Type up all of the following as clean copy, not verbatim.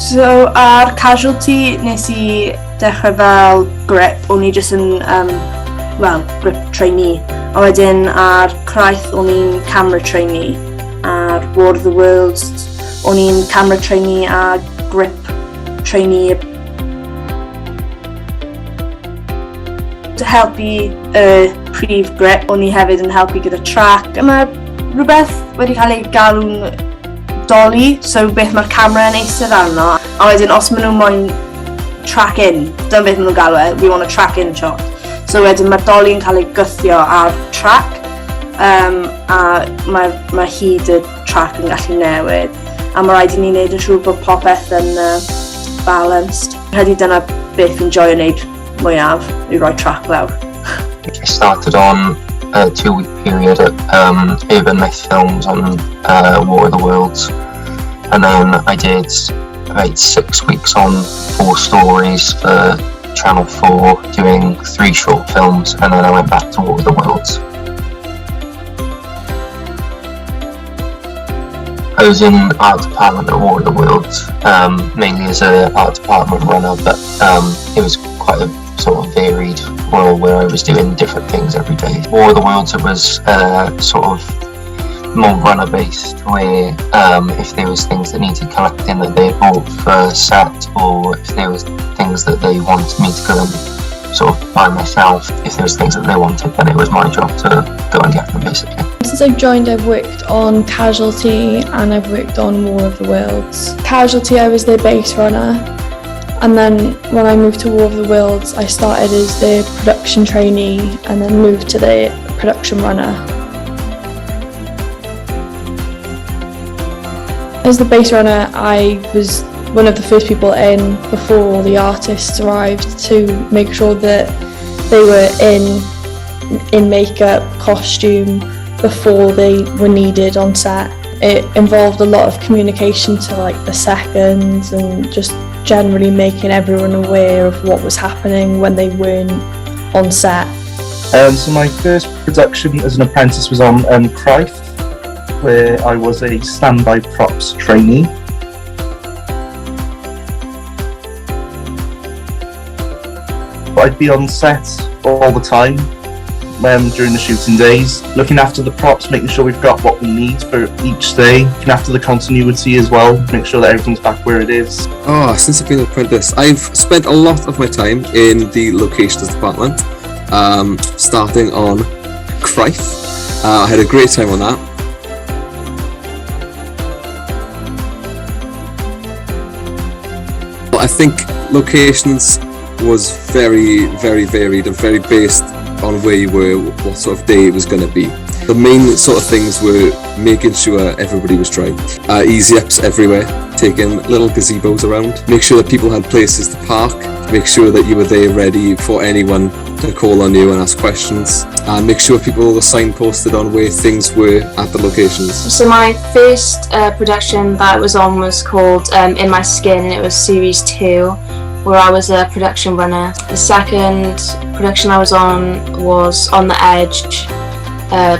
So ar casualty nes i dechrau fel grip, o'n i jyst yn, grip trainee. A wedyn ar Craith o'n i'n camera trainee. Ar War of the Worlds o'n i'n camera trainee a grip trainee. To helpu prif grip, o'n i hefyd yn helpu gyda track. Mae rhywbeth wedi cael ei galw'n dolly, so beth mae'r camera yn eistedd arno. A wedyn os maen nhw'n moyn track in, dyna beth maen nhw'n galw e, we want a track in shot. So wedyn mae'r dolly yn cael ei gythio ar track, a mae hyd y track yn gallu newid. A mae rhaid i ni wneud yn siŵr bod popeth yn balanced. Credu dyna beth fi'n joio wneud mwyaf, i roi track lawr. I started on a 2-week period at Urban Myth Films on War of the Worlds, and then I did about 6 weeks on 4 stories for Channel 4 doing 3 short films, and then I went back to War of the Worlds. I was in art department at War of the Worlds, mainly as an art department runner, but it was quite a sort of varied role where I was doing different things every day. War of the Worlds, it was sort of more runner based, where if there was things that needed collecting that they bought for a set, or if there was things that they wanted me to go and sort of by myself, if there was things that they wanted, then it was my job to go and get them basically. Since I've joined, I've worked on Casualty and I've worked on War of the Worlds. Casualty, I was their base runner, and then when I moved to War of the Worlds, I started as the production trainee and then moved to the production runner. As the base runner, I was one of the first people in before the artists arrived to make sure that they were in makeup, costume, before they were needed on set. It involved a lot of communication to like the seconds and just generally making everyone aware of what was happening when they weren't on set. So my first production as an apprentice was on CRIW, where I was a standby props trainee. I'd be on set all the time during the shooting days, looking after the props, making sure we've got what we need for each day, looking after the continuity as well, make sure that everything's back where it is. Since I've been an apprentice, I've spent a lot of my time in the locations department, starting on CRIW. I had a great time on that. I think locations was very, very varied and very based on where you were, what sort of day it was going to be. The main sort of things were making sure everybody was dry. Easy ups everywhere, taking little gazebos around, make sure that people had places to park, make sure that you were there ready for anyone to call on you and ask questions, and make sure people were signposted on where things were at the locations. So my first production that I was on was called In My Skin, and it was series 2, where I was a production runner. The second production I was On the Edge,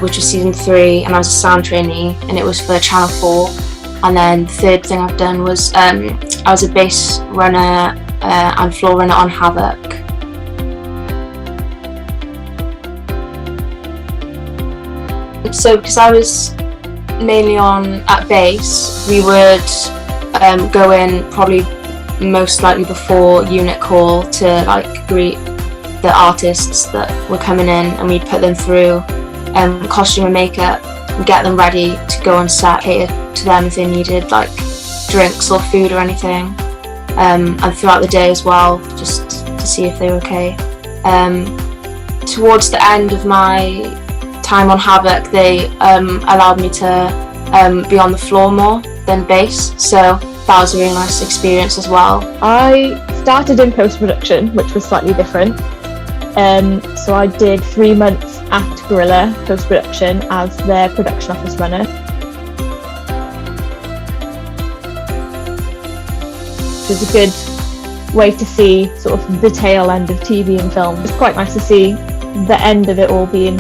which was season 3, and I was a sound trainee, and it was for Channel 4. And then the third thing I've done was I was a bass runner and floor runner on Havoc. So because I was mainly on at bass, we would go in probably most likely before unit call to like greet the artists that were coming in, and we'd put them through costume and makeup and get them ready to go on set, cater to them if they needed like drinks or food or anything, and throughout the day as well, just to see if they were okay. Towards the end of my time on Havoc, they allowed me to be on the floor more than bass, so that was a really nice experience as well. I started in post-production, which was slightly different. So I did 3 months at Gorilla post-production as their production office runner. It was a good way to see sort of the tail end of TV and film. It's quite nice to see the end of it all being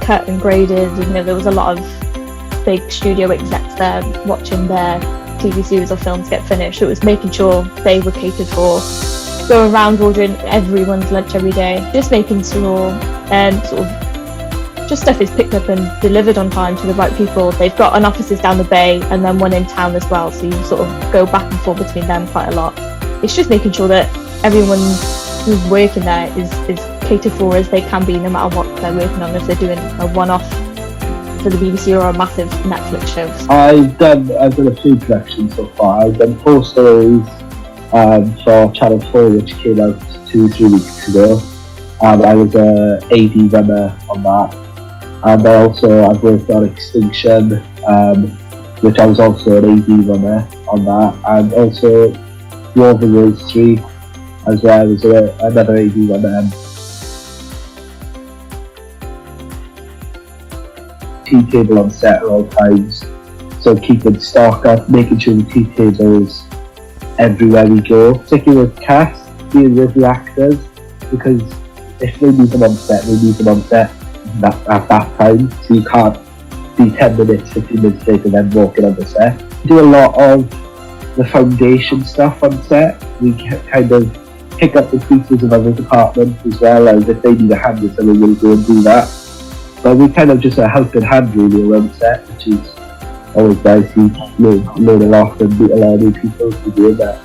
cut and graded. You know, there was a lot of big studio execs there watching their TV series or films get finished. So it was making sure they were catered for, going around ordering everyone's lunch every day, just making sure sort of just stuff is picked up and delivered on time to the right people. They've got an offices down the bay and then one in town as well, so you sort of go back and forth between them quite a lot. It's just making sure that everyone who's working there is catered for as they can be, no matter what they're working on, if they're doing a one-off for the BBC or a massive Netflix show. I've done a few productions so far. I've done 4 stories for Channel 4, which came out 2-3 weeks ago. I was a AD runner on that. And I've worked on Extinction, which I was also an AD runner on that. And also War of the Worlds 3, as well, I was another AD runner. Tea table on set at all times, so keeping stock up, making sure the tea table is everywhere we go. Particularly with cast, dealing with the actors, because if they need them on set, they need them on set at that time, so you can't be 10 minutes, 15 minutes later then walking on the set. We do a lot of the foundation stuff on set. We kind of pick up the pieces of other departments as well, as if they need a hand with something, we'll go and do that. But we kind of just a helping hand really around set, which is always nice. You learn a lot and meet a lot of new people through doing that.